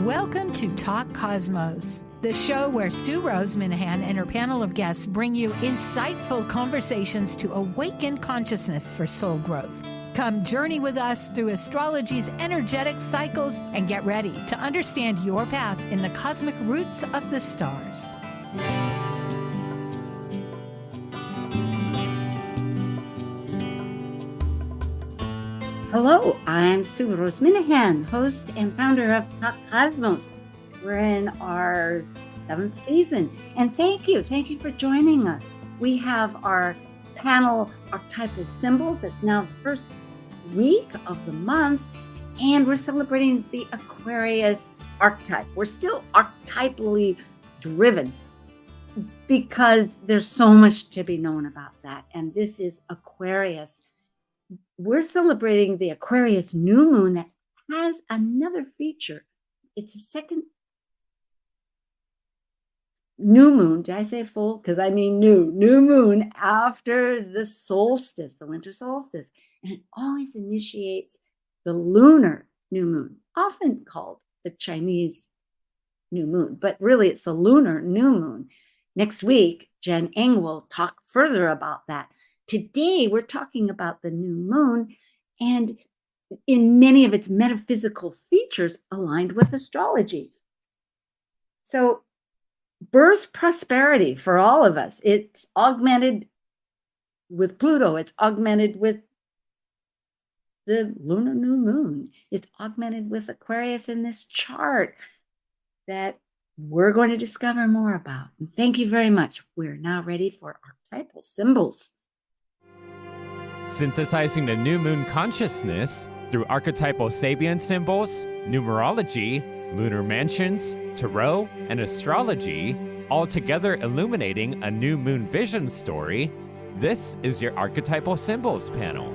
Welcome to Talk Cosmos, the show where Sue Minahan and her panel of guests bring you insightful conversations to awaken consciousness for soul growth. Come journey with us through astrology's energetic cycles and get ready to understand your path in the cosmic roots of the stars. Hello, I'm Sue Minahan, host and founder of Talk Cosmos. We're in our 7th season, and thank you for joining us. We have our panel Archetypal Symbols. It's now the first week of the month, and we're celebrating the Aquarius archetype. We're still archetypally driven because there's so much to be known about that, and this is Aquarius. We're celebrating the Aquarius new moon that has another feature. It's a second new moon. Did I say full? Because I mean new moon after the solstice, the winter solstice. And it always initiates the lunar new moon, often called the Chinese new moon, but really it's a lunar new moon. Next week, Jen Eng will talk further about that. Today, we're talking about the new moon and in many of its metaphysical features aligned with astrology. So birth prosperity for all of us. It's augmented with Pluto. It's augmented with the lunar new moon. It's augmented with Aquarius in this chart that we're going to discover more about. And thank you very much. We're now ready for archetypal symbols. Synthesizing the new moon consciousness through archetypal Sabian symbols, numerology, lunar mansions, tarot, and astrology, all together illuminating a new moon vision story, this is your Archetypal Symbols panel.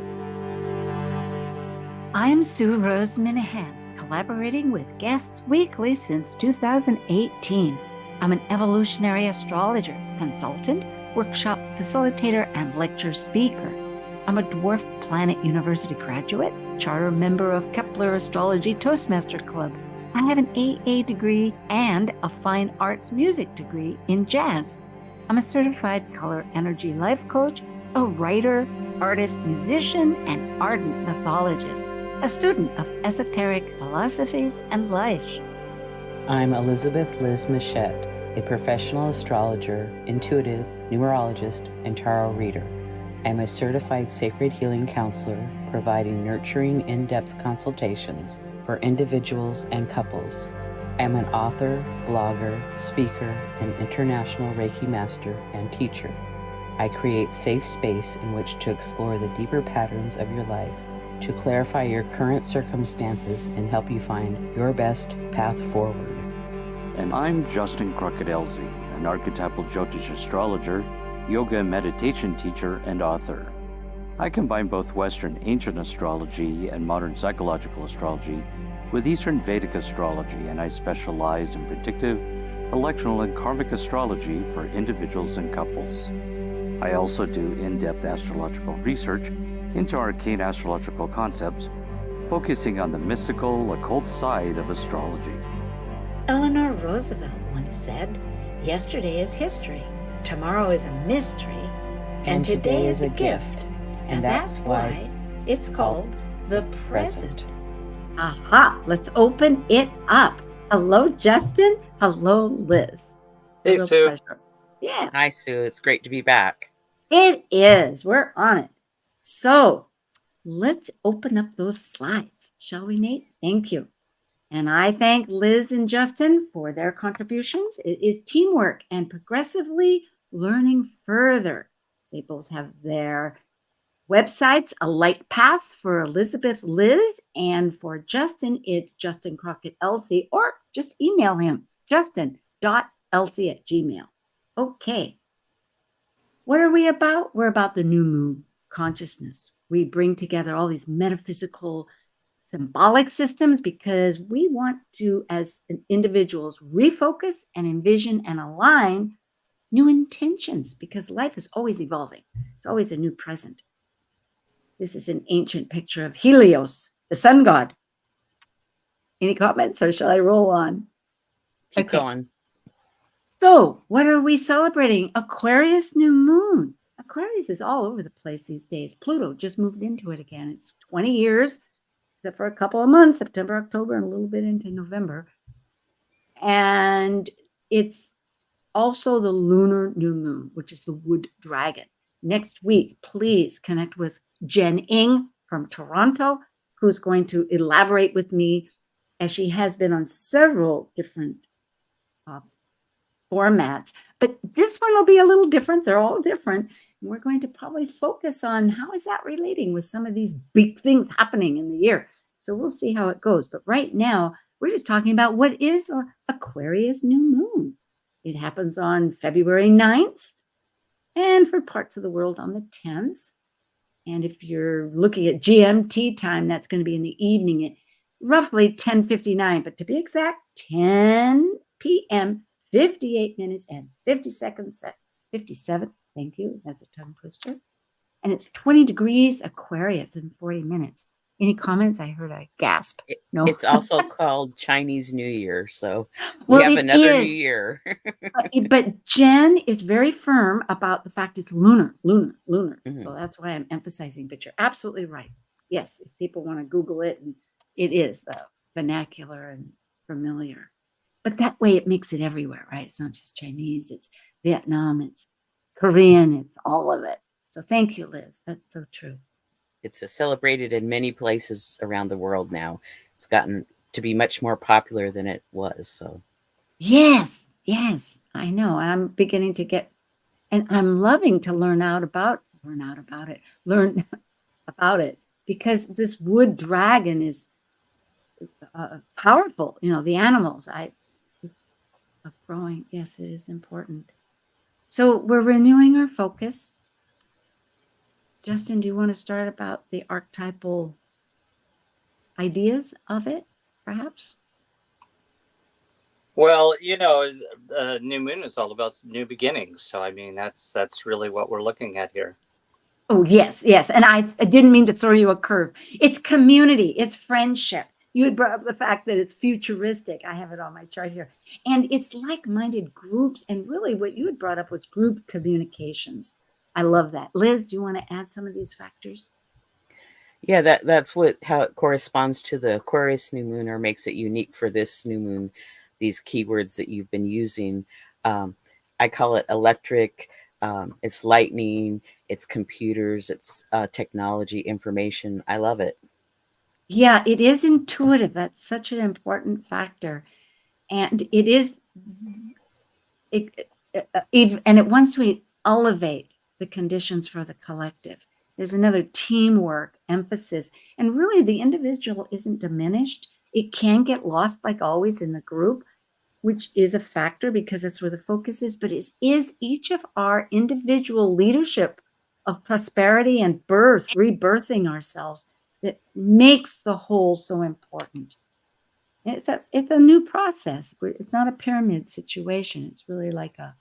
I'm Sue Minahan, collaborating with guests weekly since 2018. I'm an evolutionary astrologer, consultant, workshop facilitator, and lecture speaker. I'm a Dwarf Planet University graduate, charter member of Kepler Astrology Toastmaster Club. I have an AA degree and a fine arts music degree in jazz. I'm a certified color energy life coach, a writer, artist, musician, and ardent mythologist, a student of esoteric philosophies and life. I'm Elizabeth Liz Machette, a professional astrologer, intuitive, numerologist, and tarot reader. I'm a certified sacred healing counselor, providing nurturing, in-depth consultations for individuals and couples. I'm an author, blogger, speaker, and international Reiki master and teacher. I create safe space in which to explore the deeper patterns of your life, to clarify your current circumstances and help you find your best path forward. And I'm Justin Crockett-Elsie, an archetypal Jyotish astrologer, yoga and meditation teacher, and author. I combine both Western ancient astrology and modern psychological astrology with Eastern Vedic astrology, and I specialize in predictive, electional, and karmic astrology for individuals and couples. I also do in-depth astrological research into arcane astrological concepts, focusing on the mystical, occult side of astrology. Eleanor Roosevelt once said, "Yesterday is history. Tomorrow is a mystery, and today is a gift." And that's why it's called the present. Aha, let's open it up. Hello, Justin. Hello, Liz. Hey, Sue. Pleasure. Yeah. Hi, Sue. It's great to be back. It is. We're on it. So let's open up those slides, shall we, Nate? Thank you. And I thank Liz and Justin for their contributions. It is teamwork and progressively learning further. They both have their websites, A Light Path for Elizabeth Liz, and for Justin, it's Justin Crockett-Elsie, or just email him, justin.elsie@gmail. Okay. What are we about? We're about the new moon consciousness. We bring together all these metaphysical symbolic systems because we want to, as individuals, refocus and envision and align new intentions because life is always evolving. It's always a new present. This is an ancient picture of Helios, the sun god. Any comments, or shall I roll on? Keep going. So, what are we celebrating? Aquarius new moon. Aquarius is all over the place these days. Pluto just moved into it again. It's 20 years, except for a couple of months, September, October, and a little bit into November. And it's also the lunar new moon, which is the wood dragon. Next week, please connect with Jen Ing from Toronto, who's going to elaborate with me, as she has been on several different formats. But this one will be a little different. They're all different. And we're going to probably focus on how is that relating with some of these big things happening in the year. So we'll see how it goes. But right now, we're just talking about what is Aquarius new moon. It happens on February 9th, and for parts of the world on the 10th. And if you're looking at GMT time, that's going to be in the evening at roughly 10:59. But to be exact, 10 p.m., 58 minutes and 50 seconds, 57. Thank you. That's a tongue twister. And it's 20 degrees Aquarius in 40 minutes. Any comments? I heard a gasp. No. It's also called Chinese New Year, so we have another new year. But Jen is very firm about the fact it's lunar. Mm-hmm. So that's why I'm emphasizing. But you're absolutely right. Yes, if people want to Google it, and it is vernacular and familiar. But that way it makes it everywhere, right? It's not just Chinese. It's Vietnam. It's Korean. It's all of it. So thank you, Liz. That's so true. It's celebrated in many places around the world now. It's gotten to be much more popular than it was. So, yes, I know. I'm beginning to get, and I'm loving to learn about it, because this wood dragon is powerful. You know, the animals. It's growing. Yes, it is important. So we're renewing our focus. Justin, do you want to start about the archetypal ideas of it, perhaps? Well, new moon is all about new beginnings. So, I mean, that's really what we're looking at here. Oh, yes. And I didn't mean to throw you a curve. It's community. It's friendship. You had brought up the fact that it's futuristic. I have it on my chart here. And it's like-minded groups. And really what you had brought up was group communications. I love that. Liz, do you want to add some of these factors? Yeah, that's how it corresponds to the Aquarius new moon, or makes it unique for this new moon, these keywords that you've been using. I call it electric, it's lightning, it's computers, it's technology, information. I love it. Yeah, it is intuitive. That's such an important factor. And it wants to elevate the conditions for the collective. There's another teamwork emphasis. And really, the individual isn't diminished. It can get lost, like always, in the group, which is a factor because that's where the focus is. But it is each of our individual leadership of prosperity and rebirthing ourselves, that makes the whole so important. And it's a new process. It's not a pyramid situation. It's really like a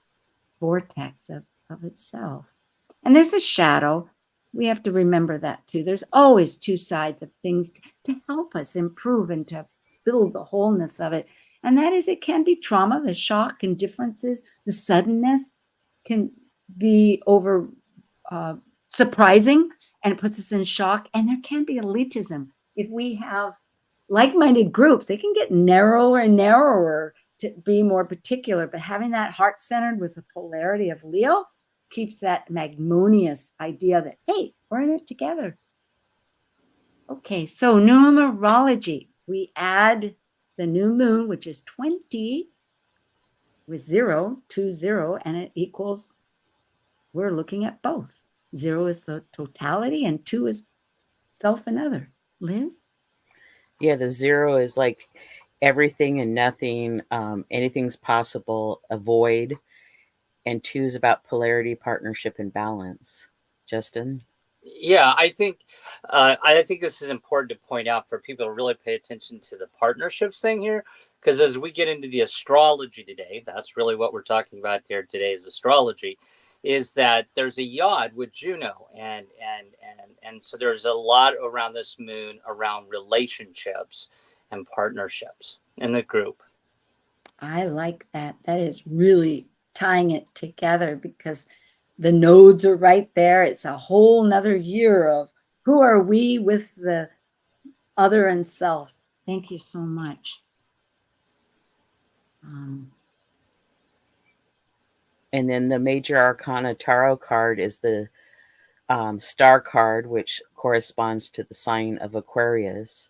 vortex of itself. And there's a shadow. We have to remember that too. There's always two sides of things to help us improve and to build the wholeness of it. And that is, it can be trauma, the shock and differences, the suddenness can be over surprising, and it puts us in shock. And there can be elitism. If we have like-minded groups, they can get narrower and narrower to be more particular. But having that heart-centered with the polarity of Leo keeps that magnanimous idea that, hey, we're in it together. Okay, so numerology. We add the new moon, which is 20, with 0, 2, 0, and it equals, we're looking at both. 0 is the totality, and 2 is self and other. Liz? Yeah, the 0 is like everything and nothing, anything's possible, avoid. And 2 is about polarity, partnership, and balance. Justin? Yeah, I think this is important to point out for people to really pay attention to the partnerships thing here, because as we get into the astrology today, that's really what we're talking about here today is astrology, is that there's a yod with Juno, and so there's a lot around this moon around relationships and partnerships in the group. I like that. That is really tying it together because the nodes are right there. It's a whole nother year of who are we with the other and self. Thank you so much. And then the Major Arcana Tarot card is the Star card, which corresponds to the sign of Aquarius.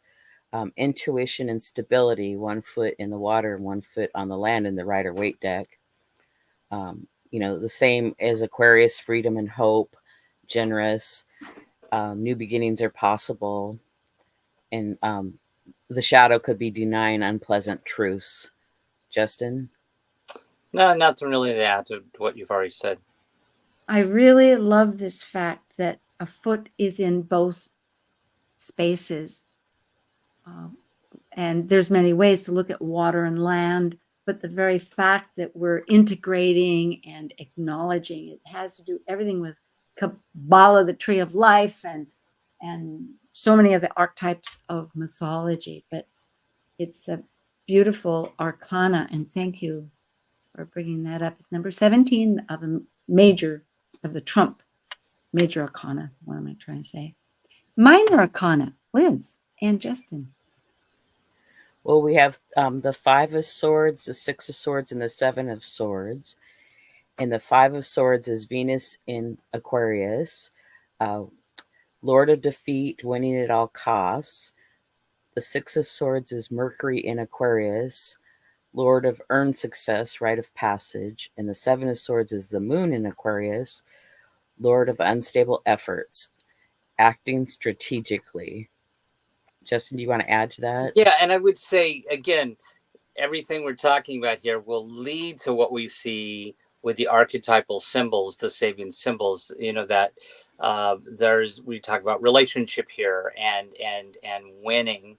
Intuition and stability, 1 foot in the water and 1 foot on the land in the Rider-Waite deck. The same as Aquarius, freedom and hope, generous, new beginnings are possible. And the shadow could be denying unpleasant truths. Justin? No, nothing really to add to what you've already said. I really love this fact that a foot is in both spaces. And there's many ways to look at water and land, but the very fact that we're integrating and acknowledging it has to do everything with Kabbalah, the tree of life, and so many of the archetypes of mythology. But it's a beautiful arcana, and thank you for bringing that up. It's number 17 of a major of the Trump major arcana. What am I trying to say? Minor arcana, Liz and Justin. Well, we have the 5 of Swords, the 6 of Swords, and the 7 of Swords. And the 5 of Swords is Venus in Aquarius, Lord of Defeat, winning at all costs. The 6 of Swords is Mercury in Aquarius, Lord of earned success, rite of passage. And the 7 of Swords is the Moon in Aquarius, Lord of unstable efforts, acting strategically. Justin, do you want to add to that? Yeah, and I would say, again, everything we're talking about here will lead to what we see with the archetypal symbols, the Sabian symbols, that we talk about relationship here and winning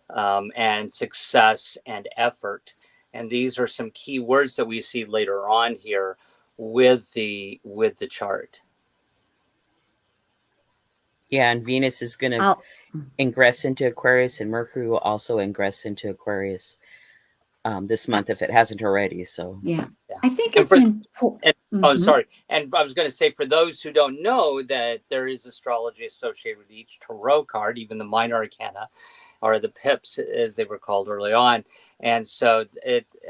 and success and effort. And these are some key words that we see later on here with the chart. Yeah, and Venus is going to ingress into Aquarius, and Mercury will also ingress into Aquarius this month if it hasn't already. So yeah. I think it's important. Sorry. And I was going to say, for those who don't know, that there is astrology associated with each tarot card, even the minor arcana, or the pips as they were called early on. And so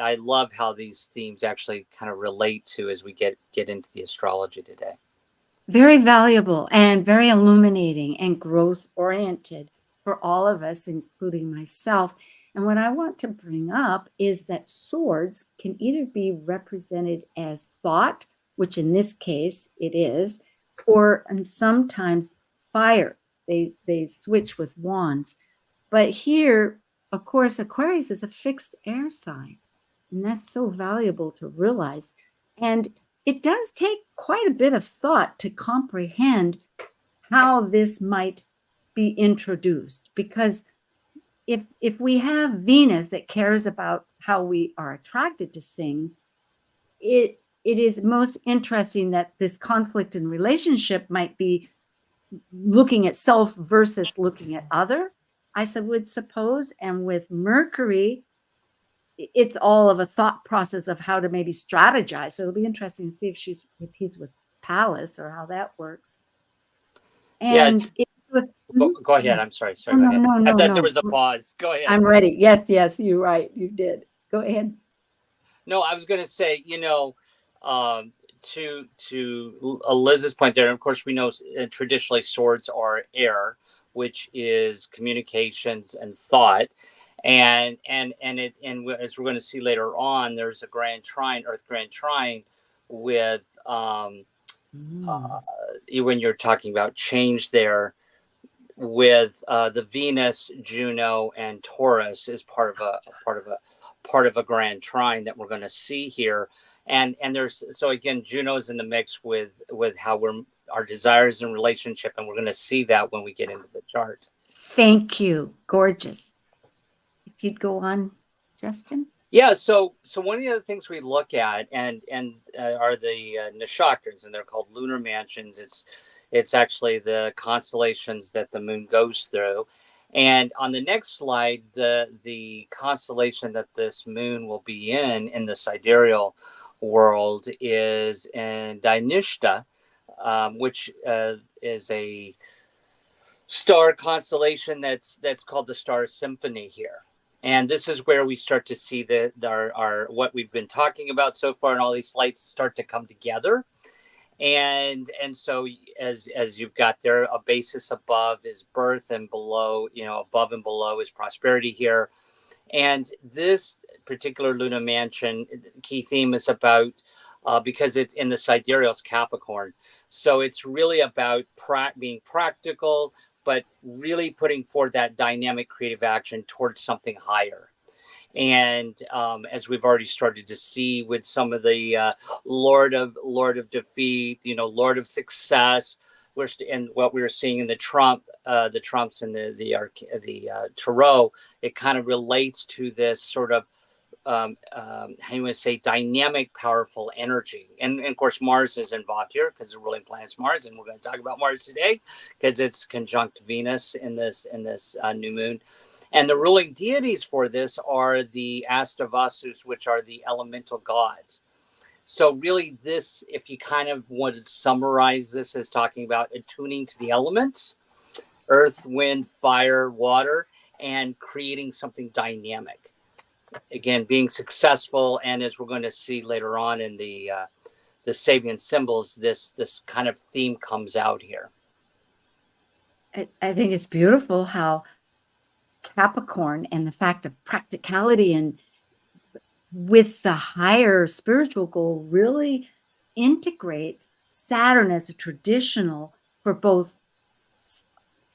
I love how these themes actually kind of relate to as we get into the astrology today. Very valuable and very illuminating and growth oriented for all of us, including myself. And what I want to bring up is that swords can either be represented as thought, which in this case it is, and sometimes fire. They switch with wands. But here, of course, Aquarius is a fixed air sign. And that's so valuable to realize. And it does take quite a bit of thought to comprehend how this might be introduced, because if we have Venus that cares about how we are attracted to things, it is most interesting that this conflict in relationship might be looking at self versus looking at other, I would suppose. And with Mercury, it's all of a thought process of how to maybe strategize. So it'll be interesting to see if he's with Pallas or how that works. And go ahead. I'm sorry. No, I thought there was a pause. Go ahead. I'm ready. Yes, you're right. You did. Go ahead. No, I was going to say, to Liz's point there, and of course we know traditionally swords are air, which is communications and thought. And as we're going to see later on, there's a grand trine, Earth grand trine, with when you're talking about change there, with the Venus, Juno, and Taurus is part of a grand trine that we're going to see here. And there's, so again, Juno's in the mix with how our desires in relationship, and we're going to see that when we get into the chart. Thank you. Gorgeous. If you'd go on, Justin. Yeah, so one of the other things we look at and are the nakshatras, and they're called lunar mansions. It's actually the constellations that the moon goes through, And on the next slide, the constellation that this moon will be in the sidereal world is in Dynishta, which is a star constellation that's called the Star Symphony here. And this is where we start to see our what we've been talking about so far, and all these lights start to come together. And so as you've got there, a basis above is birth, and below, above and below is prosperity here. And this particular Luna Mansion key theme is about, because it's in the sidereal Capricorn, so it's really about being practical, but really putting forth that dynamic creative action towards something higher. And as we've already started to see with some of the Lord of Defeat, Lord of Success, and what we were seeing in the trumps and the tarot, it kind of relates to this sort of how you want to say, dynamic, powerful energy. And of course, Mars is involved here because the ruling planet's Mars, and we're going to talk about Mars today because it's conjunct Venus in this new moon. And the ruling deities for this are the Astavasus, which are the elemental gods. So really this, if you kind of want to summarize this as talking about attuning to the elements, earth, wind, fire, water, and creating something dynamic. Again, being successful, and as we're going to see later on in the Sabian symbols, this kind of theme comes out here. I think it's beautiful how Capricorn and the fact of practicality and with the higher spiritual goal really integrates Saturn as a traditional for both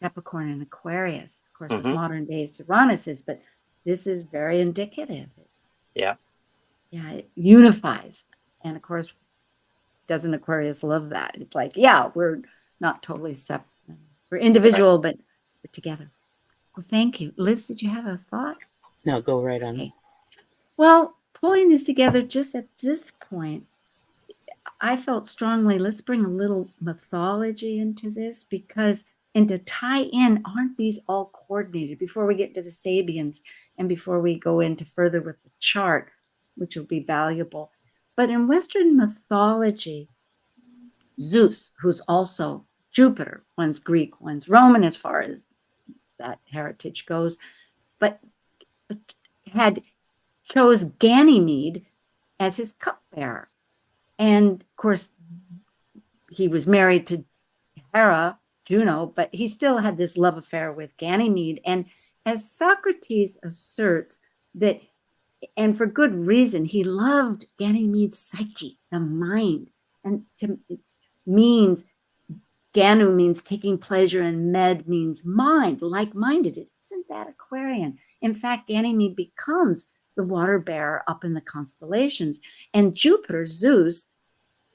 Capricorn and Aquarius. Of course, with modern day Uranus is, but this is very indicative. It unifies. And of course, doesn't Aquarius love that? It's like, yeah, we're not totally separate. We're individual, but we're together. Well, thank you. Liz, did you have a thought? No, go right on. Okay. Well, pulling this together just at this point, I felt strongly, let's bring a little mythology into this, because, and to tie in, aren't these all coordinated before we get to the Sabians and before we go into further with the chart, which will be valuable. But in Western mythology, Zeus, who's also Jupiter, one's Greek, one's Roman as far as that heritage goes, but chose Ganymede as his cupbearer. And of course, he was married to Hera, Juno, but he still had this love affair with Ganymede. And as Socrates asserts that, and for good reason, he loved Ganymede's psyche, the mind. And it means, Ganu means taking pleasure, and med means mind, like-minded. Isn't that Aquarian? In fact, Ganymede becomes the water bearer up in the constellations. And Jupiter, Zeus,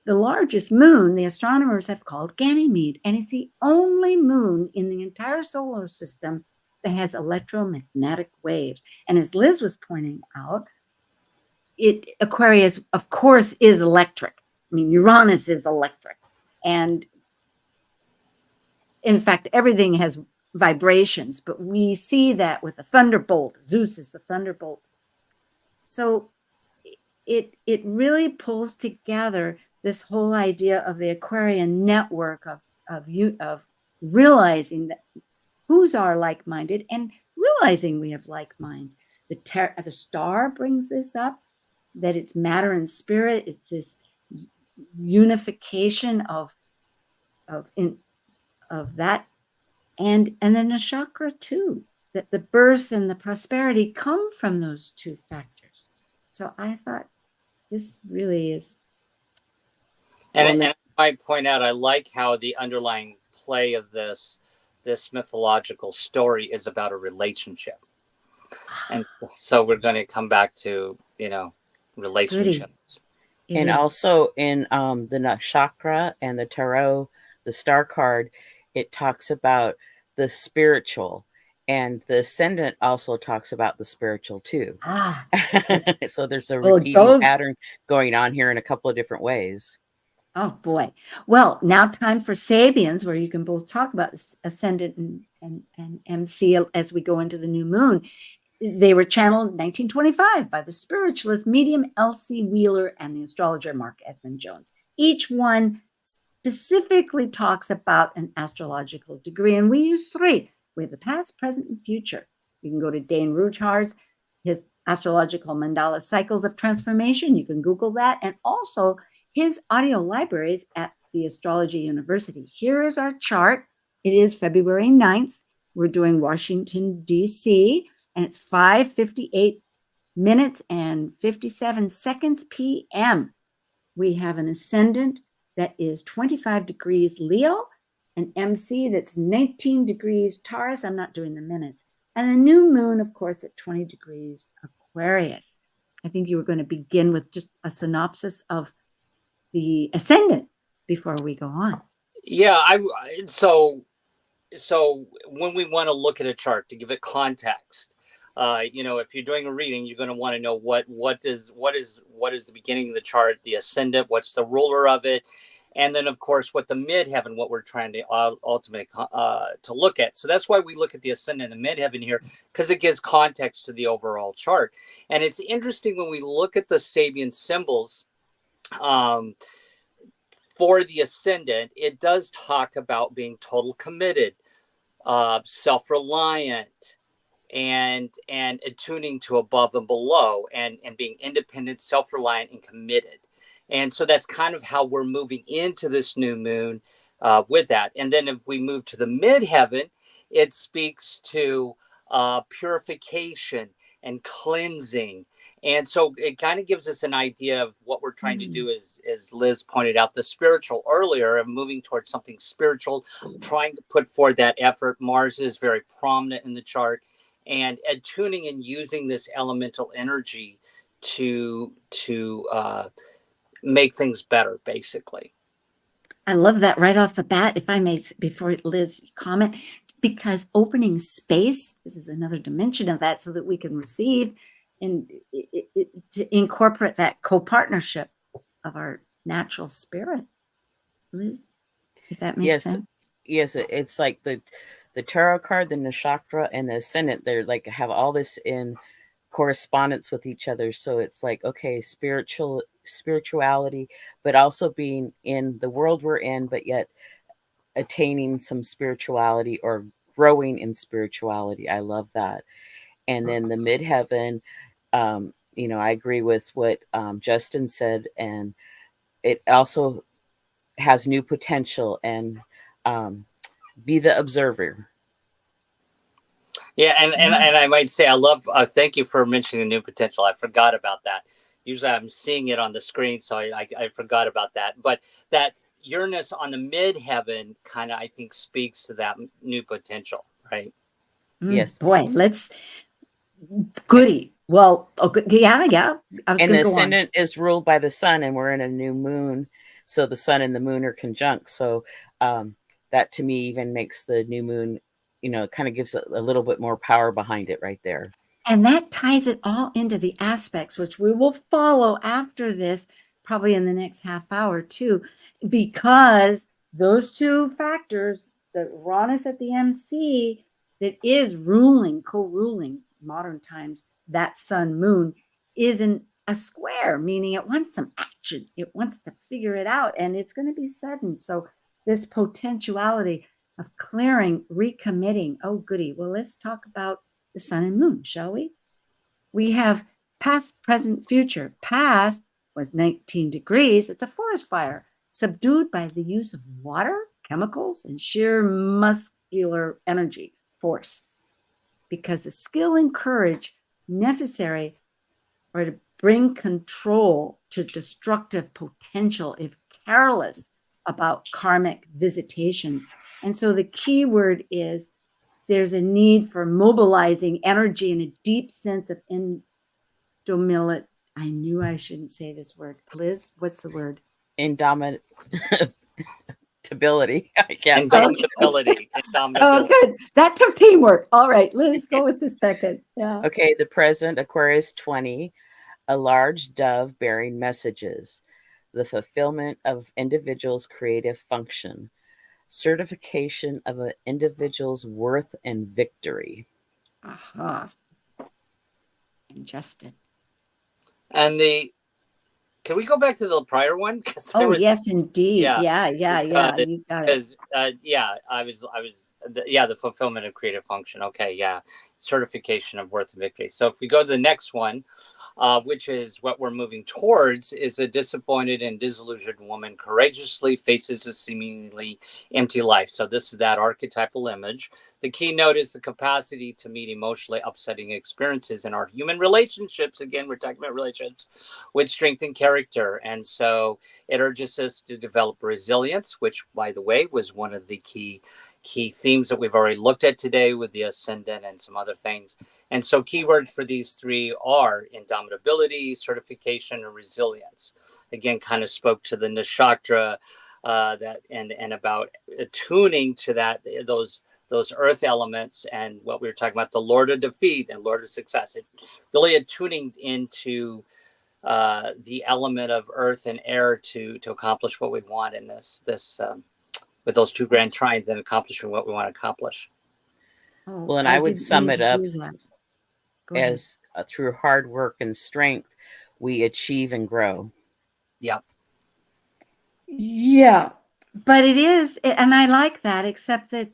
the largest moon, the astronomers have called Ganymede. And it's the only moon in the entire solar system that has electromagnetic waves. And as Liz was pointing out, Aquarius, of course, is electric. I mean, Uranus is electric. And in fact, everything has vibrations, but we see that with a thunderbolt. Zeus is the thunderbolt. So it really pulls together this whole idea of the Aquarian network of realizing that who's our like-minded and realizing we have like minds. The star brings this up, that it's matter and spirit. It's this unification of that, and then the chakra too, that the birth and the prosperity come from those two factors. So I thought this really is. And I might point out, I like how the underlying play of this mythological story is about a relationship. And so we're going to come back to, relationships. And also in the nakshatra and the tarot, the star card, it talks about the spiritual, and the ascendant also talks about the spiritual too. So there's a repeating pattern going on here in a couple of different ways. Oh boy. Well, now time for Sabians, where you can both talk about ascendant and MC as we go into the new moon. They were channeled in 1925 by the spiritualist medium Elsie Wheeler and the astrologer Mark Edmund Jones. Each one specifically talks about an astrological degree, and we use three. We have the past, present, and future. You can go to Dane Rudhar's, his astrological mandala cycles of transformation. You can Google that, and also his audio libraries at the Astrology University. Here is our chart. It is February 9th. We're doing Washington, D.C., and it's 5:58 minutes and 57 seconds p.m. We have an ascendant that is 25 degrees Leo, an MC that's 19 degrees Taurus. I'm not doing the minutes. And the new moon, of course, at 20 degrees Aquarius. I think you were going to begin with just a synopsis of the ascendant before we go on. Yeah, so when we want to look at a chart to give it context, if you're doing a reading, you're going to want to know what is the beginning of the chart, the ascendant, what's the ruler of it, and then of course what the midheaven, what we're trying to ultimately to look at. So that's why we look at the ascendant and midheaven here, because it gives context to the overall chart. And it's interesting when we look at the Sabian symbols. For the ascendant, it does talk about being total committed, self-reliant, and attuning to above and below, and being independent, self-reliant, and committed. And so that's kind of how we're moving into this new moon with that. And then if we move to the midheaven, it speaks to purification and cleansing. And so it kind of gives us an idea of what we're trying to do, as Liz pointed out, the spiritual earlier, of moving towards something spiritual, trying to put forth that effort. Mars is very prominent in the chart, and attuning and using this elemental energy to make things better, basically. I love that right off the bat, if I may, before Liz comment, because opening space, this is another dimension of that, so that we can receive and to incorporate that co-partnership of our natural spirit. Liz, if that makes sense. Yes, it's like the tarot card, the nakshatra, and the ascendant, they're like have all this in correspondence with each other. So it's like, okay, spirituality, but also being in the world we're in, but yet attaining some spirituality or growing in spirituality. I love that. And then the midheaven, I agree with what Justin said, and it also has new potential, and be the observer. Yeah, and I might say I love. Thank you for mentioning the new potential. I forgot about that. Usually I'm seeing it on the screen, so I forgot about that. But that Uranus on the midheaven kind of, I think, speaks to that new potential, right? Yes. Boy, let's goody. Well, yeah. And the ascendant is ruled by the sun, and we're in a new moon, so the sun and the moon are conjunct. So that to me even makes the new moon, kind of gives a little bit more power behind it right there. And that ties it all into the aspects, which we will follow after this, probably in the next half hour too, because those two factors, the Uranus at the MC, that is co-ruling modern times, that sun moon, is in a square, meaning it wants some action. It wants to figure it out, and it's going to be sudden. So this potentiality of clearing, recommitting. Oh, goody. Well, let's talk about the sun and moon, shall we? We have past, present, future. Past was 19 degrees. It's a forest fire subdued by the use of water, chemicals, and sheer muscular energy, force. Because the skill and courage necessary are to bring control to destructive potential if careless about karmic visitations. And so the key word is there's a need for mobilizing energy and a deep sense of indomitability. I knew I shouldn't say this word. Liz, what's the word? Indomitability. I can't Indomitability. Oh, good. That took teamwork. All right, Liz, go with the second. Yeah. Okay, the present, Aquarius 20, a large dove bearing messages. the fulfillment of individual's creative function, certification of an individual's worth and victory. Aha. And Justin. And can we go back to the prior one? Oh, yes, indeed. Yeah, Yeah. You got it. Because the fulfillment of creative function. Okay, yeah, certification of worth and victory. So if we go to the next one, which is what we're moving towards, is a disappointed and disillusioned woman courageously faces a seemingly empty life. So this is that archetypal image. The keynote is the capacity to meet emotionally upsetting experiences in our human relationships. Again, we're talking about relationships with strength and character. And so it urges us to develop resilience, which, by the way, was one of the key themes that we've already looked at today with the ascendant and some other things. And so keywords for these three are indomitability, certification, and resilience. Again, kind of spoke to the nakshatra that and about attuning to those earth elements and what we were talking about, the Lord of defeat and Lord of success. It really attuning into the element of earth and air to accomplish what we want in this with those two grand trines and accomplishing what we want to accomplish. Oh, Well, and I would sum it up as ahead. Through hard work and strength, we achieve and grow. Yep. Yeah, but it is, and I like that, except that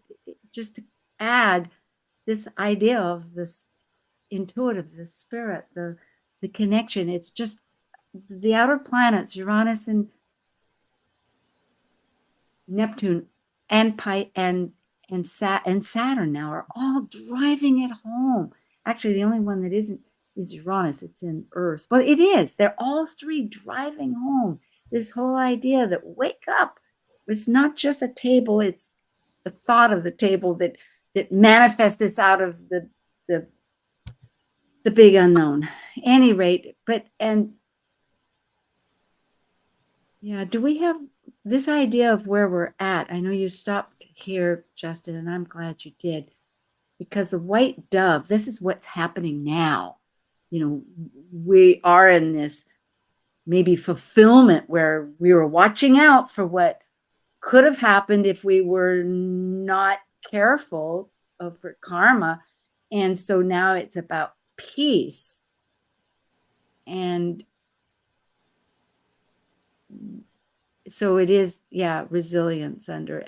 just to add this idea of this intuitive, the spirit, the connection. It's just the outer planets, Uranus and Neptune and Saturn now are all driving it home. Actually, the only one that isn't is Uranus. It's in Earth. But it is. They're all three driving home this whole idea that wake up. It's not just a table. It's the thought of the table that manifests us out of the big unknown. Any rate, do we have this idea of where we're at? I know you stopped here, Justin, and I'm glad you did, because the white dove, this is what's happening now. We are in this maybe fulfillment where we were watching out for what could have happened if we were not careful for karma. And so now it's about peace. And so it is, resilience under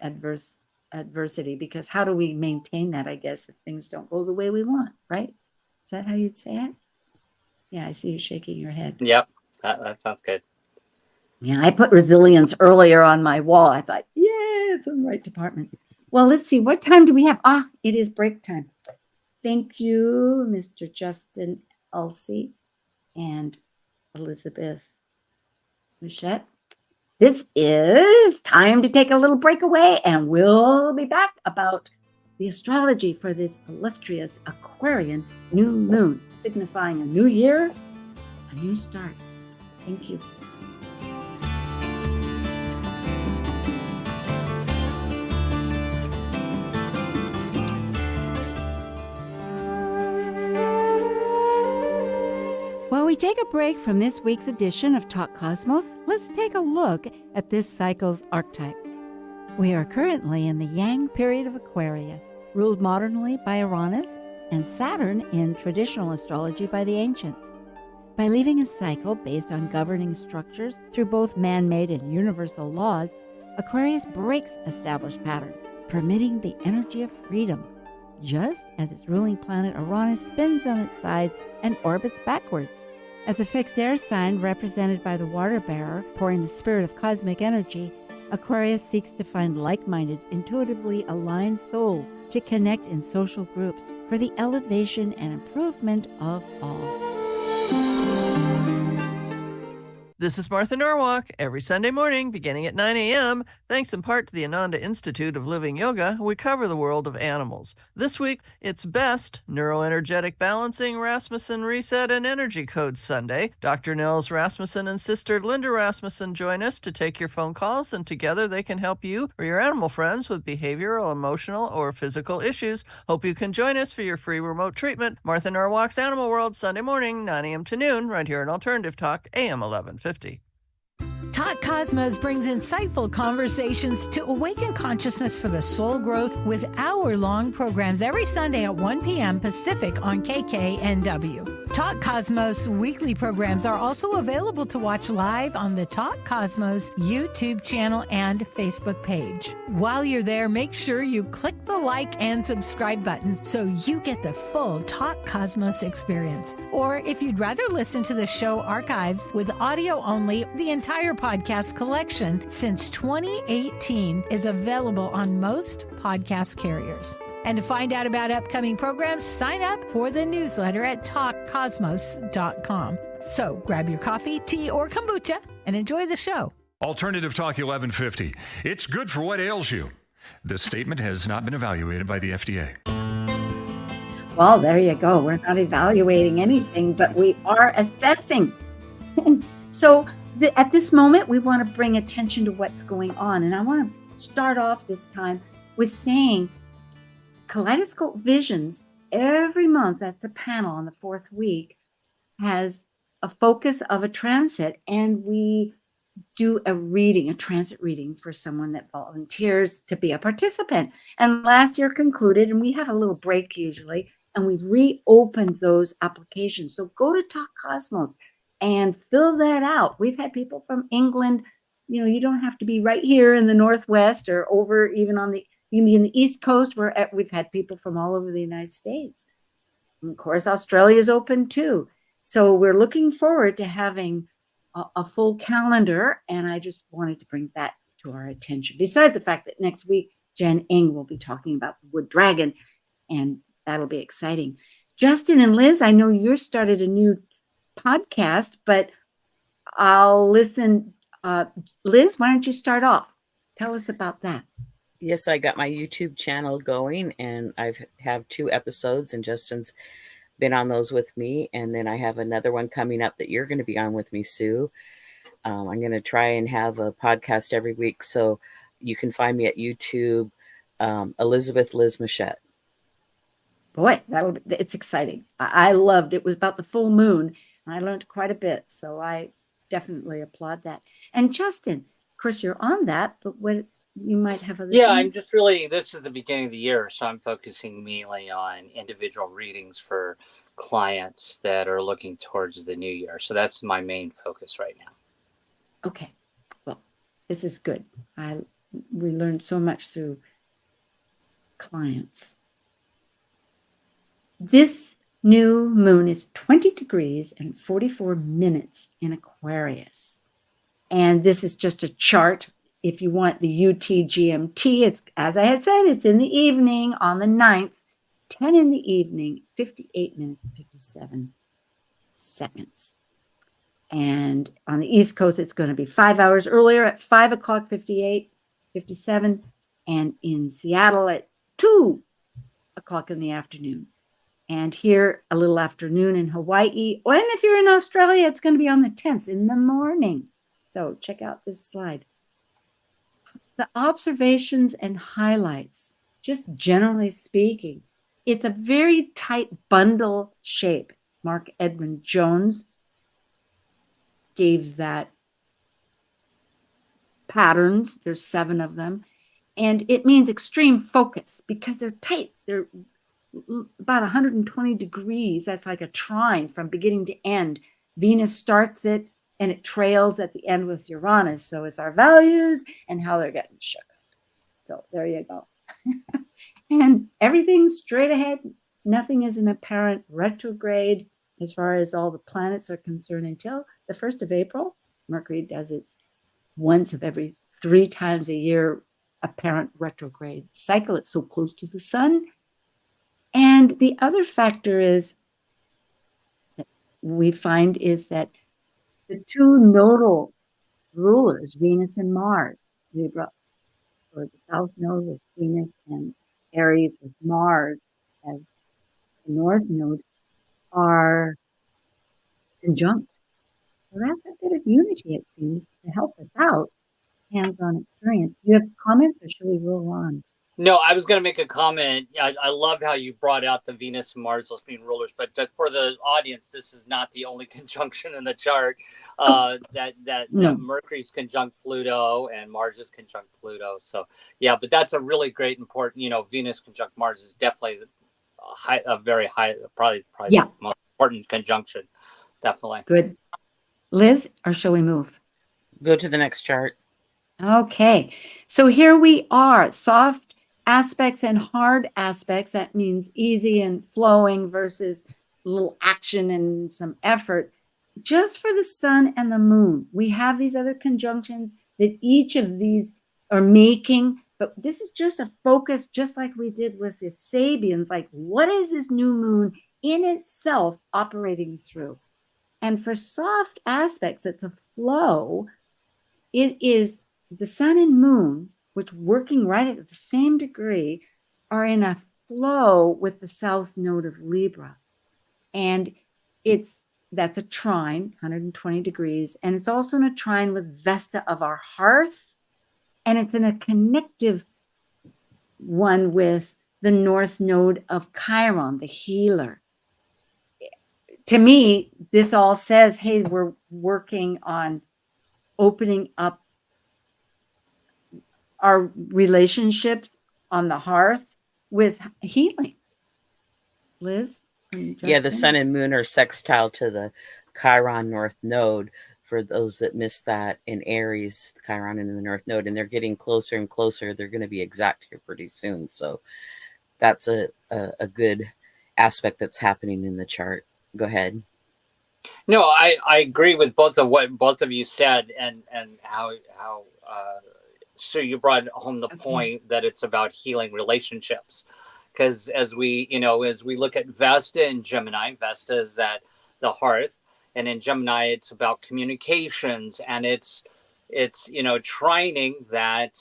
adversity, because how do we maintain that, I guess, if things don't go the way we want, right? Is that how you'd say it? Yeah, I see you shaking your head. Yep, that sounds good. Yeah, I put resilience earlier on my wall. I thought, it's in the right department. Well, let's see. What time do we have? It is break time. Thank you, Mr. Justin Elsie and Elizabeth Mouchette. This is time to take a little breakaway, and we'll be back about the astrology for this illustrious Aquarian new moon, signifying a new year, a new start. Thank you. While we take a break from this week's edition of Talk Cosmos, let's take a look at this cycle's archetype. We are currently in the Yang period of Aquarius, ruled modernly by Uranus and Saturn in traditional astrology by the ancients. By leaving a cycle based on governing structures through both man-made and universal laws, Aquarius breaks established patterns, permitting the energy of freedom, just as its ruling planet Uranus spins on its side and orbits backwards. As a fixed air sign represented by the water bearer pouring the spirit of cosmic energy, Aquarius seeks to find like-minded, intuitively aligned souls to connect in social groups for the elevation and improvement of all. This is Martha Norwalk, every Sunday morning beginning at 9 a.m. Thanks in part to the Ananda Institute of Living Yoga, we cover the world of animals. This week, it's Best, Neuroenergetic Balancing, Rasmussen Reset, and Energy Code Sunday. Dr. Nels Rasmussen and Sister Linda Rasmussen join us to take your phone calls, and together they can help you or your animal friends with behavioral, emotional, or physical issues. Hope you can join us for your free remote treatment. Martha Norwalk's Animal World, Sunday morning, 9 a.m. to noon, right here on Alternative Talk, AM 1150. Talk Cosmos brings insightful conversations to awaken consciousness for the soul growth with hour-long programs every Sunday at 1 p.m. Pacific on KKNW. Talk Cosmos weekly programs are also available to watch live on the Talk Cosmos YouTube channel and Facebook page. While you're there, make sure you click the like and subscribe buttons so you get the full Talk Cosmos experience. Or if you'd rather listen to the show archives with audio only, the entire podcast collection since 2018 is available on most podcast carriers. And to find out about upcoming programs, sign up for the newsletter at talkcosmos.com. So grab your coffee, tea, or kombucha and enjoy the show. Alternative Talk 1150. It's good for what ails you. This statement has not been evaluated by the FDA. Well, there you go. We're not evaluating anything, but we are assessing. So at this moment, we want to bring attention to what's going on. And I want to start off this time with saying Kaleidoscope Visions every month at the panel on the fourth week has a focus of a transit, and we do a reading, a transit reading for someone that volunteers to be a participant. And last year concluded, and we have a little break usually, and we've reopened those applications. So go to Talk Cosmos and fill that out. We've had people from England. You know, you don't have to be right here in the Northwest or over even on the, you mean the East Coast, where we've had people from all over the United States. And of course, Australia is open too. So we're looking forward to having a full calendar, and I just wanted to bring that to our attention. Besides the fact that next week, Jen Ing will be talking about the wood dragon, and that'll be exciting. Justin and Liz, I know you started a new podcast, but I'll listen. Liz, why don't you start off? Tell us about that. Yes, I got my YouTube channel going, and I have 2 episodes, and Justin's been on those with me. And then I have another one coming up that you're going to be on with me, Sue. I'm going to try and have a podcast every week. So you can find me at YouTube, Elizabeth Liz Machette. Boy, it's exciting. I loved it. It was about the full moon, and I learned quite a bit. So I definitely applaud that. And Justin, of course, you're on that, but what you might have other Yeah, things? I'm just really, this is the beginning of the year, so I'm focusing mainly on individual readings for clients that are looking towards the new year. So that's my main focus right now. Okay. Well, this is good. We learned so much through clients. This new moon is 20 degrees and 44 minutes in Aquarius. And this is just a chart. If you want the UTGMT, it's, as I had said, it's in the evening on the 9th, 10 in the evening, 58 minutes and 57 seconds. And on the East Coast, it's going to be 5 hours earlier at 5 o'clock, 58, 57. And in Seattle at 2 o'clock in the afternoon. And here, a little afternoon in Hawaii. And if you're in Australia, it's going to be on the 10th in the morning. So check out this slide. The observations and highlights, just generally speaking, it's a very tight bundle shape. Mark Edmund Jones gave that patterns. There's 7 of them. And it means extreme focus because they're tight. They're about 120 degrees. That's like a trine from beginning to end. Venus starts it, and it trails at the end with Uranus. So it's our values and how they're getting shook up. So there you go. And everything's straight ahead. Nothing is an apparent retrograde as far as all the planets are concerned until the 1st of April. Mercury does its once of every 3 times a year apparent retrograde cycle. It's so close to the sun. And the other factor is that we find is that the 2 nodal rulers, Venus and Mars, Libra, or the South Node with Venus and Aries with Mars as the North Node, are conjunct. So that's a bit of unity, it seems, to help us out. Hands-on experience. Do you have comments, or should we roll on? No, I was going to make a comment. I love how you brought out the Venus and Mars as being rulers, but for the audience, this is not the only conjunction in the chart. That No. Mercury's conjunct Pluto and Mars is conjunct Pluto. So yeah, but that's a really great important. Venus conjunct Mars is definitely a very high, probably Yeah. the most important conjunction. Definitely. Good. Liz, or shall we move? Go to the next chart. Okay. So here we are, soft aspects and hard aspects. That means easy and flowing versus a little action and some effort. Just for the sun and the moon, we have these other conjunctions that each of these are making, but this is just a focus, just like we did with the Sabians. Like, what is this new moon in itself operating through? And for soft aspects, it's a flow. It is the sun and moon, which working right at the same degree, are in a flow with the south node of Libra. And that's a trine, 120 degrees. And it's also in a trine with Vesta of our hearth. And it's in a connective one with the north node of Chiron, the healer. To me, this all says, hey, we're working on opening up our relationships on the hearth with healing. Liz? Yeah, the sun and moon are sextile to the Chiron North Node. For those that missed that, in Aries, Chiron in the North Node, and they're getting closer and closer. They're going to be exact here pretty soon. So that's a good aspect that's happening in the chart. Go ahead. No, I agree with both of what both of you said, and how so you brought home the point that it's about healing relationships, because as we look at Vesta in Gemini, Vesta is that the hearth, and in Gemini it's about communications, and it's trining that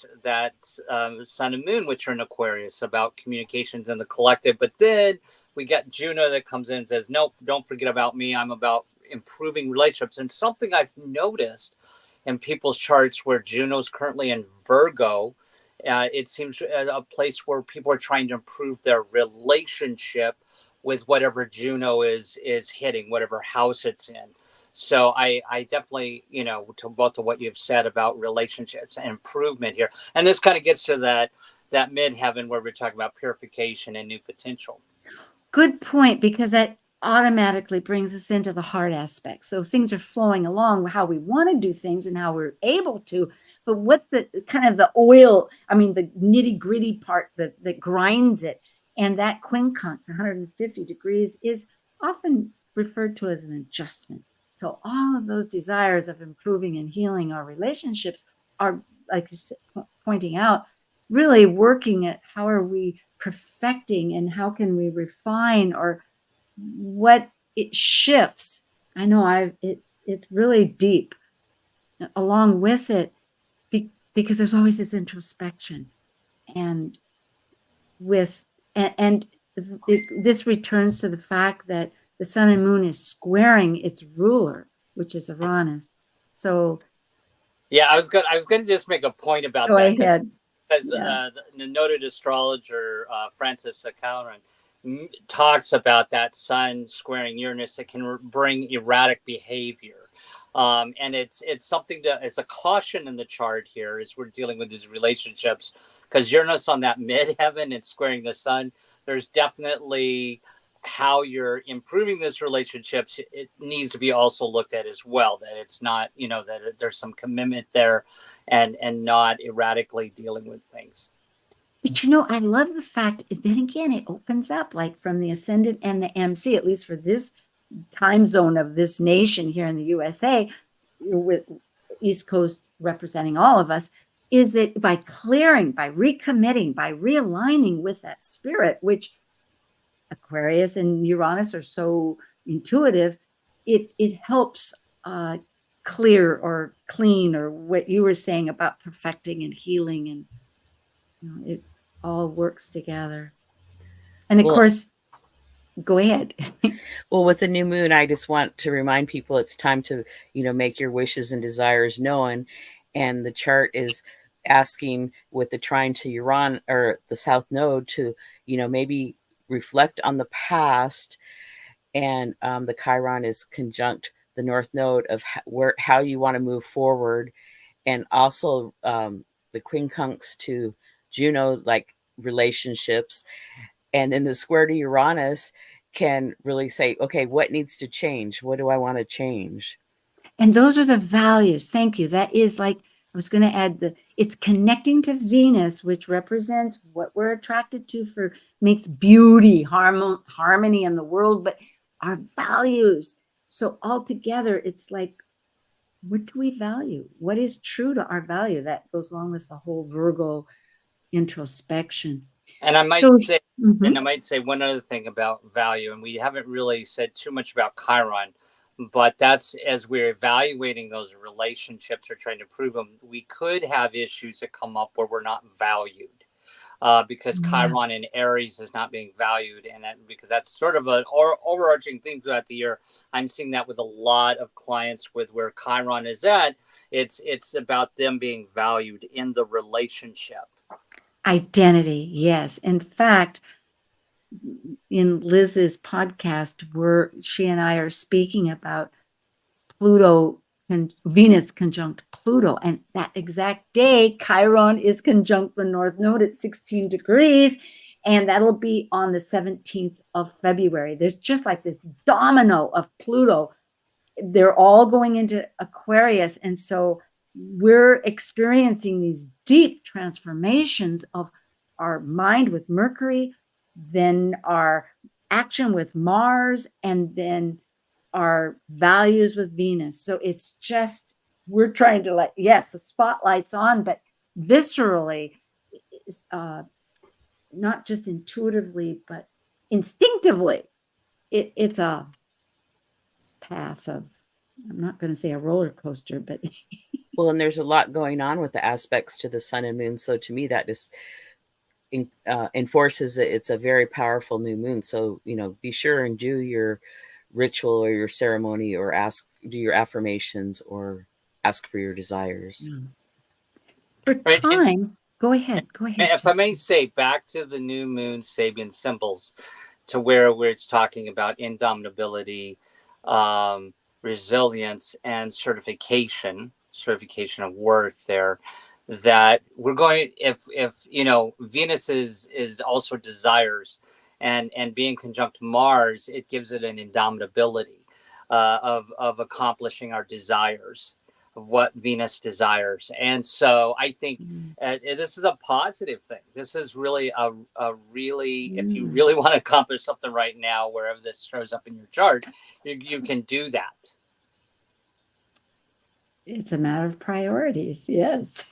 sun and moon, which are in Aquarius, about communications and the collective. But then we got Juno that comes in and says, nope, don't forget about me. I'm about improving relationships. And something I've noticed in people's charts where Juno's currently in Virgo, it seems a place where people are trying to improve their relationship with whatever Juno is hitting, whatever house it's in. So I definitely, to both of what you've said about relationships and improvement here. And this kind of gets to that midheaven where we're talking about purification and new potential. Good point, because that automatically brings us into the heart aspect. So things are flowing along how we want to do things and how we're able to, but what's the kind of the oil, the nitty gritty part that grinds it. And that quincunx, 150 degrees, is often referred to as an adjustment. So all of those desires of improving and healing our relationships are, like you said, pointing out, really working at how are we perfecting and how can we refine, or what it shifts. I know it's really deep along with it, because there's always this introspection, and this returns to the fact that the sun and moon is squaring its ruler, which is Uranus. So yeah, I was going to just make a point about go that. ahead. Because the noted astrologer Francis Cameron talks about that sun squaring Uranus that can bring erratic behavior. And it's something it's a caution in the chart here as we're dealing with these relationships, because Uranus on that midheaven and squaring the sun, there's definitely how you're improving this relationships. It needs to be also looked at as well, that it's not, that there's some commitment there and not erratically dealing with things. But I love the fact that then again, it opens up like from the ascendant and the MC, at least for this time zone of this nation here in the USA, with East Coast representing all of us, is that by clearing, by recommitting, by realigning with that spirit, which Aquarius and Uranus are so intuitive, it helps clear or clean, or what you were saying about perfecting and healing, and it all works together. And of course, go ahead. Well, with the new moon, I just want to remind people it's time to, make your wishes and desires known. And the chart is asking with the trine to Uranus or the South Node to, maybe reflect on the past, and the Chiron is conjunct the North Node of how you want to move forward, and also the quincunx to Juno, like relationships, and then the square to Uranus can really say, okay, what needs to change? What do I want to change? And those are the values. Thank you. That is like, I was going to add it's connecting to Venus, which represents what we're attracted to makes beauty, harmony in the world, but our values. So altogether, it's like, what do we value? What is true to our value? That goes along with the whole Virgo introspection. And I might say, Mhm. and I might say one other thing about value, and we haven't really said too much about Chiron, but that's as we're evaluating those relationships or trying to prove them, we could have issues that come up where we're not valued. Because Chiron in Aries is not being valued, and because that's sort of an overarching theme throughout the year. I'm seeing that with a lot of clients with where Chiron is at. It's about them being valued in the relationship. Identity, yes. In fact, in Liz's podcast, she and I are speaking about Venus conjunct Pluto, and that exact day, Chiron is conjunct the North Node at 16 degrees, and that'll be on the 17th of February. There's just like this domino of Pluto. They're all going into Aquarius, and so we're experiencing these deep transformations of our mind with Mercury, then our action with Mars, and then our values with Venus. So it's just, we're trying to yes, the spotlight's on, but viscerally, not just intuitively, but instinctively, it's a path of, I'm not going to say a roller coaster, but well, and there's a lot going on with the aspects to the sun and moon. So to me, that just enforces that it's a very powerful new moon. So, be sure and do your ritual or your ceremony, or do your affirmations, or ask for your desires. For time, go ahead. If I may say, back to the new moon Sabian symbols, to where it's talking about indomitability, resilience, and certification of worth there, that we're going, if Venus is also desires, and being conjunct Mars, it gives it an indomitability of accomplishing our desires, of what Venus desires. And so I think this is a positive thing. This is really a really, if you really want to accomplish something right now, wherever this shows up in your chart, you can do that. It's a matter of priorities. Yes.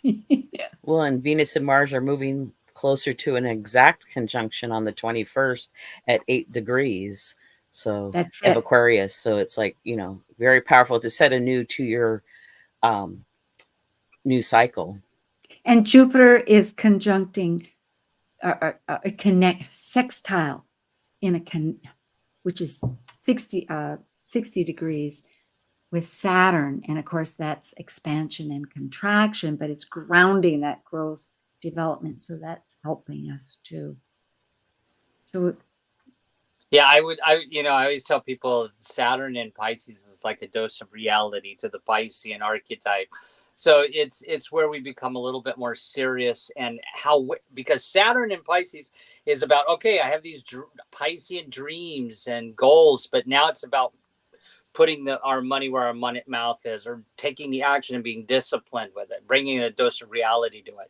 Well, and Venus and Mars are moving closer to an exact conjunction on the 21st at 8 degrees. So that's of Aquarius. So it's like, very powerful to set a new 2-year new cycle. And Jupiter is conjuncting sextile which is 60 degrees with Saturn. And of course, that's expansion and contraction, but it's grounding that growth development. So that's helping us too. So yeah, I always tell people Saturn in Pisces is like a dose of reality to the Piscean archetype. So it's where we become a little bit more serious, and because Saturn in Pisces is about, okay, I have these Piscean dreams and goals, but now it's about putting our money where our mouth is, or taking the action and being disciplined with it, bringing a dose of reality to it.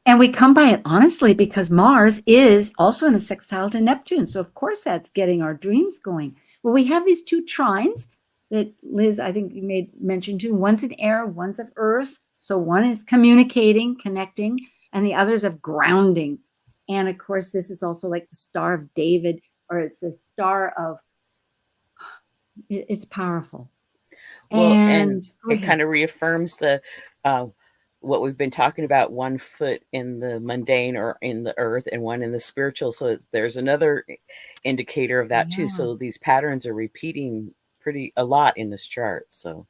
And we come by it honestly because Mars is also in a sextile to Neptune. So of course that's getting our dreams going. Well, we have these two trines that Liz, I think you made mention to. One's in air, one's of earth. So one is communicating, connecting, and the other's of grounding. And of course, this is also like the Star of David, or it's the Star of, it's powerful. Well, and it kind of reaffirms the what we've been talking about, one foot in the mundane or in the earth and one in the spiritual. So there's another indicator of that too. So these patterns are repeating a lot in this chart. So,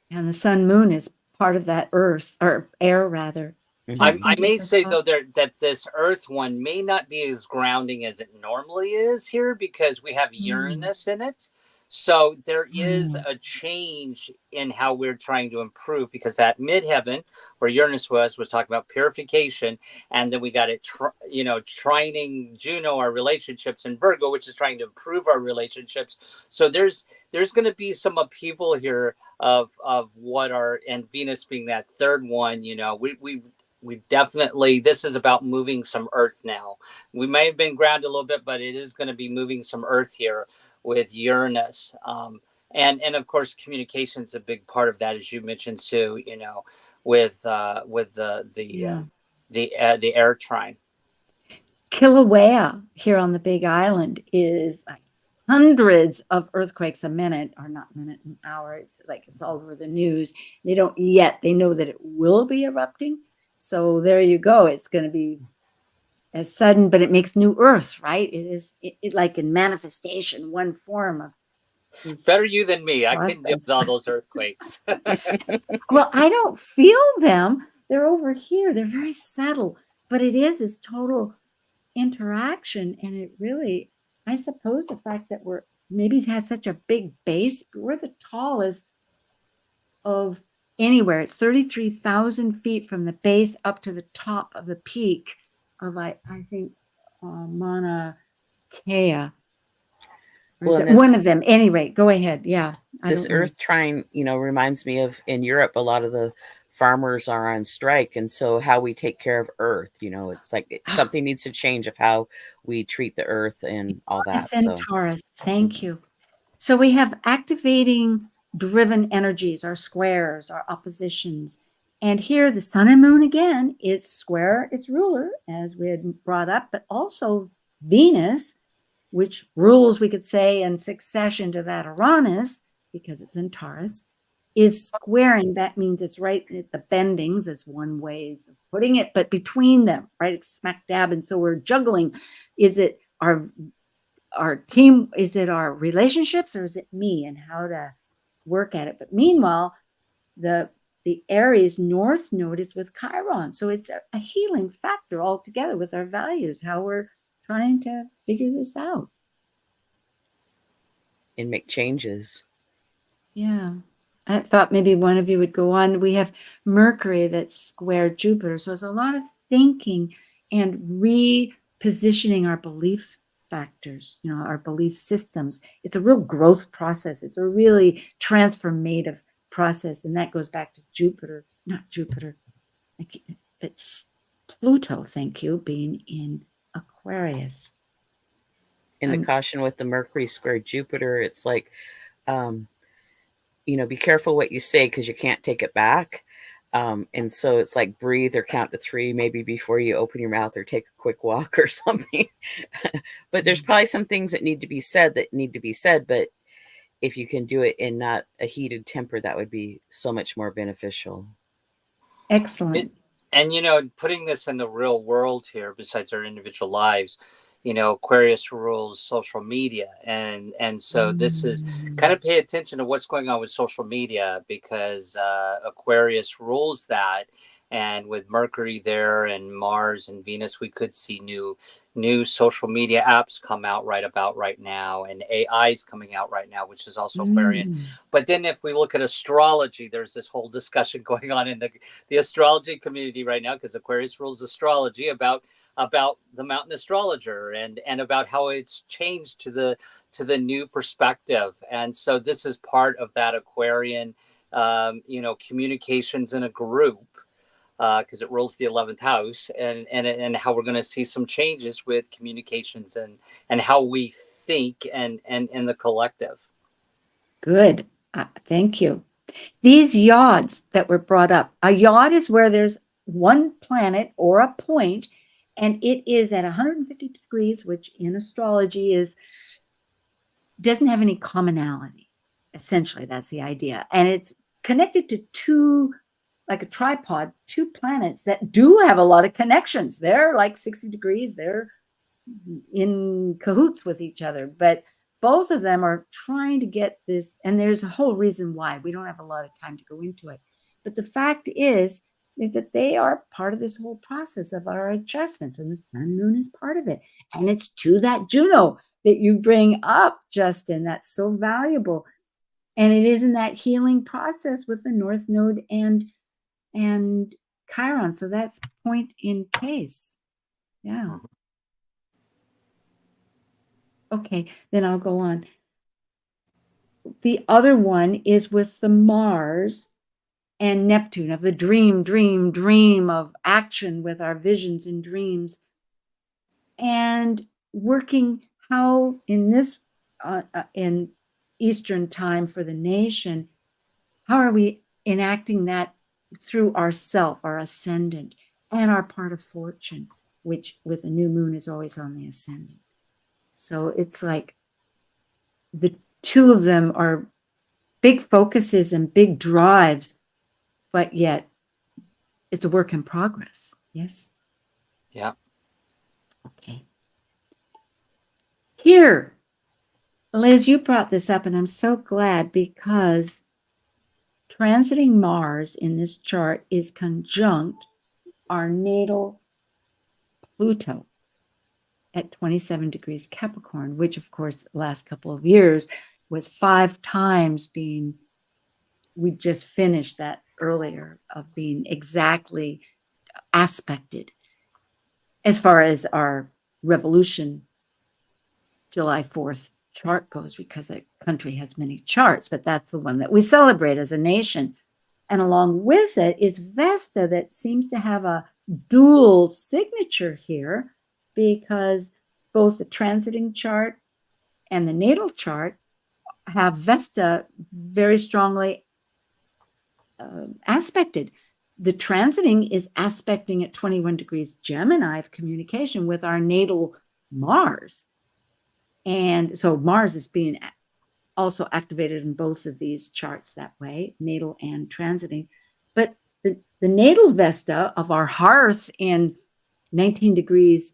and the sun moon is part of that earth, or air rather. Mhm. I do you may have say thoughts? though that this Earth one may not be as grounding as it normally is here because we have Mm, Uranus in it. So there is mm, a change in how we're trying to improve because that midheaven where Uranus was talking about purification, and then we got it, trining Juno, our relationships, in Virgo, which is trying to improve our relationships. So there's going to be some upheaval here of what are, and Venus being that third one. We definitely, this is about moving some earth now. We may have been grounded a little bit, but it is going to be moving some earth here with Uranus. And of course, communication is a big part of that, as you mentioned, Sue. With yeah. the air trine. Kilauea here on the Big Island is like hundreds of earthquakes a minute, or not minute, an hour. It's like it's all over the news. They don't yet. They know that it will be erupting. So there you go. It's going to be as sudden, but it makes new Earth, right? It is like in manifestation, one form of Better this you than me. I couldn't deal process. with all those earthquakes. Well, I don't feel them. They're over here. They're very subtle, but it is total interaction. And it really, I suppose the fact that we're maybe has such a big base, but we're the tallest of anywhere. It's 33,000 feet from the base up to the top of the peak of, I think, Mauna Kea. Or is Well, and it one this of them? Any rate, go ahead. Yeah, I this don't know. earth trine, reminds me of in Europe, a lot of the farmers are on strike, and so how we take care of earth, it's like something needs to change of how we treat the earth and all that. So, Centaurus, thank mhm. you. So we have activating driven energies, our squares, our oppositions. And here the sun and moon again is square its ruler, as we had brought up, but also Venus, which rules, we could say, in succession to that Uranus, because it's in Taurus, is squaring. That means it's right at the bendings, is one way of putting it, but between them, right? It's smack dab. And so we're juggling. Is it our team, is it our relationships, or is it me, and how to work at it? But meanwhile, the Aries North Node is with Chiron, so it's a healing factor altogether with our values, how we're trying to figure this out. And make changes. Yeah, I thought maybe one of you would go on. We have Mercury that's square Jupiter, so it's a lot of thinking and repositioning our belief factors, our belief systems. It's a real growth process. It's a really transformative process, and that goes back to Jupiter, not Jupiter, but Pluto, thank you, being in Aquarius. And the caution with the Mercury square Jupiter, it's like, be careful what you say because you can't take it back. And so it's like breathe or count to 3 maybe before you open your mouth or take a quick walk or something. But there's probably some things that need to be said. But if you can do it in not a heated temper, that would be so much more beneficial. Excellent. And putting this in the real world here, besides our individual lives, Aquarius rules social media, and so this is kind of pay attention to what's going on with social media because Aquarius rules that, and with Mercury there and Mars and Venus, we could see new social media apps come out right now, and AI is coming out right now, which is also Aquarian. But then if we look at astrology, there's this whole discussion going on in the astrology community right now because Aquarius rules astrology about the mountain astrologer and about how it's changed to the new perspective. And so this is part of that Aquarian, communications in a group, because it rules the 11th house, and how we're going to see some changes with communications and how we think and in the collective. Good. Thank you. These yods that were brought up, a yod is where there's one planet or a point, and it is at 150 degrees, which in astrology doesn't have any commonality. Essentially, that's the idea. And it's connected to two, like a tripod, two planets that do have a lot of connections. They're like 60 degrees. They're in cahoots with each other, but both of them are trying to get this. And there's a whole reason why. We don't have a lot of time to go into it. But the fact is is that they are part of this whole process of our adjustments, and the sun moon is part of it. And it's to that Juno that you bring up, Justin, that's so valuable. And it is in that healing process with the North Node and Chiron. So that's point in case. Yeah. Okay, then I'll go on. The other one is with the Mars and Neptune, of the dream of action with our visions and dreams, and working how in this in Eastern time for the nation, how are we enacting that through ourself, our ascendant, and our part of fortune, which with a new moon is always on the ascendant. So it's like the two of them are big focuses and big drives, but yet it's a work in progress. Yes? Yeah. Okay. Here, Liz, you brought this up, and I'm so glad, because transiting Mars in this chart is conjunct our natal Pluto at 27 degrees Capricorn, which of course the last couple of years was 5 times being, we just finished that earlier, of being exactly aspected as far as our revolution July 4th chart goes, because a country has many charts, but that's the one that we celebrate as a nation. And along with it is Vesta, that seems to have a dual signature here, because both the transiting chart and the natal chart have Vesta very strongly aspected. The transiting is aspecting at 21 degrees Gemini of communication with our natal Mars. And so Mars is being also activated in both of these charts that way, natal and transiting. But the natal Vesta of our hearth in 19 degrees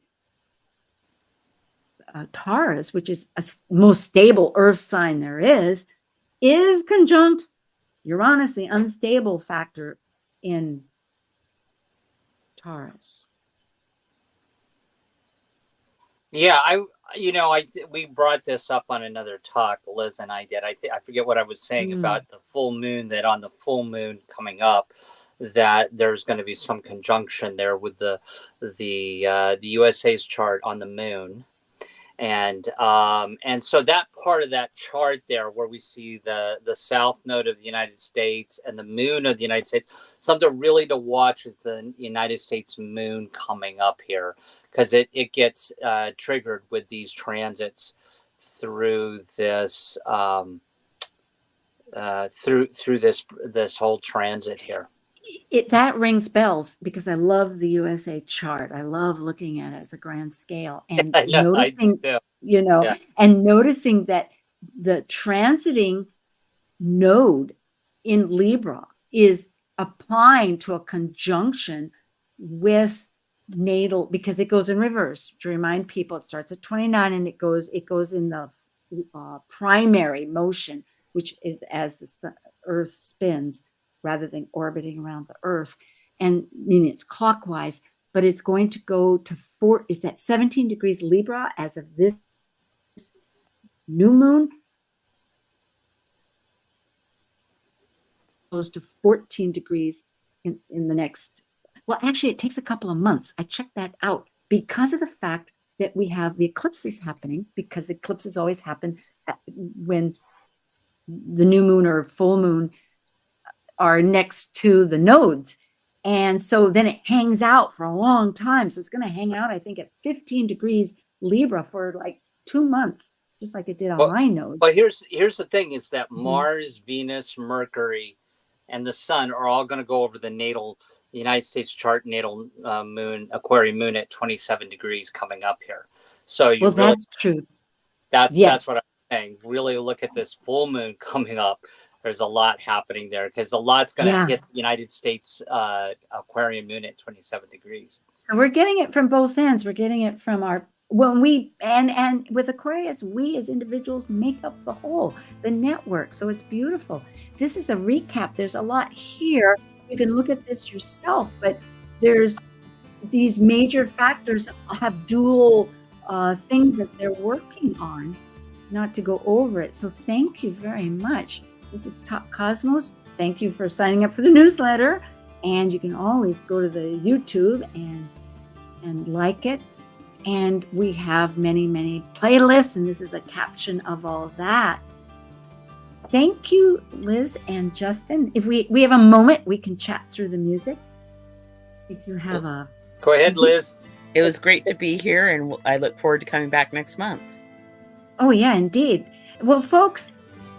Taurus, which is a most stable earth sign there is conjunct Uranus, the unstable factor in Taurus. Yeah, we brought this up on another talk, Liz and I did. I forget what I was saying about the full moon, that on the full moon coming up, that there's going to be some conjunction there with the USA's chart on the moon. And so that part of that chart there, where we see the south node of the United States and the moon of the United States, something really to watch is the United States moon coming up here, because it gets triggered with these transits through this through this whole transit here. That rings bells, because I love the USA chart. I love looking at it as a grand scale, and noticing, and noticing that the transiting node in Libra is applying to a conjunction with natal, because it goes in reverse. To remind people, it starts at 29 and it goes in the primary motion, which is as the Earth spins, rather than orbiting around the Earth. And I mean, it's clockwise, but it's going to go to it's at 17 degrees Libra as of this new moon. Goes to 14 degrees in the next, well, actually it takes a couple of months. I checked that out, because of the fact that we have the eclipses happening, because eclipses always happen when the new moon or full moon are next to the nodes. And so then it hangs out for a long time. So it's going to hang out, I think, at 15 degrees Libra for like 2 months, just like it did on my nodes. But here's the thing, is that Mars, Venus, Mercury, and the sun are all going to go over the natal United States chart, natal moon, Aquarian moon at 27 degrees coming up here. So that's true. That's what I'm saying. Really look at this full moon coming up. There's a lot happening there, because a lot's going to hit the United States Aquarian moon at 27 degrees. So we're getting it from both ends. We're getting it from and with Aquarius, we as individuals make up the whole, the network. So it's beautiful. This is a recap. There's a lot here. You can look at this yourself, but there's these major factors have dual things that they're working on, not to go over it. So thank you very much. This is Talk Cosmos. Thank you for signing up for the newsletter. And you can always go to the YouTube and like it. And we have many, many playlists, and this is a caption of all of that. Thank you, Liz and Justin. If we have a moment, we can chat through the music. If you have a... Go ahead, Liz. It was great to be here, and I look forward to coming back next month. Oh, yeah, indeed. Well, folks,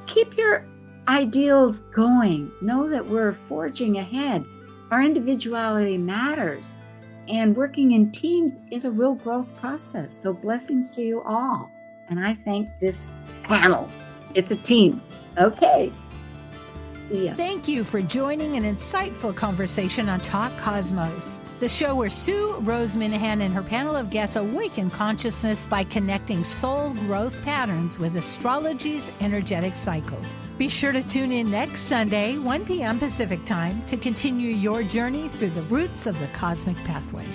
keep your ideals going. Know that we're forging ahead. Our individuality matters. And working in teams is a real growth process. So blessings to you all. And I thank this panel. It's a team. Okay. See ya. Thank you for joining an insightful conversation on Talk Cosmos, the show where Sue Minahan and her panel of guests awaken consciousness by connecting soul growth patterns with astrology's energetic cycles. Be sure to tune in next Sunday, 1 p.m. Pacific Time, to continue your journey through the roots of the cosmic pathway.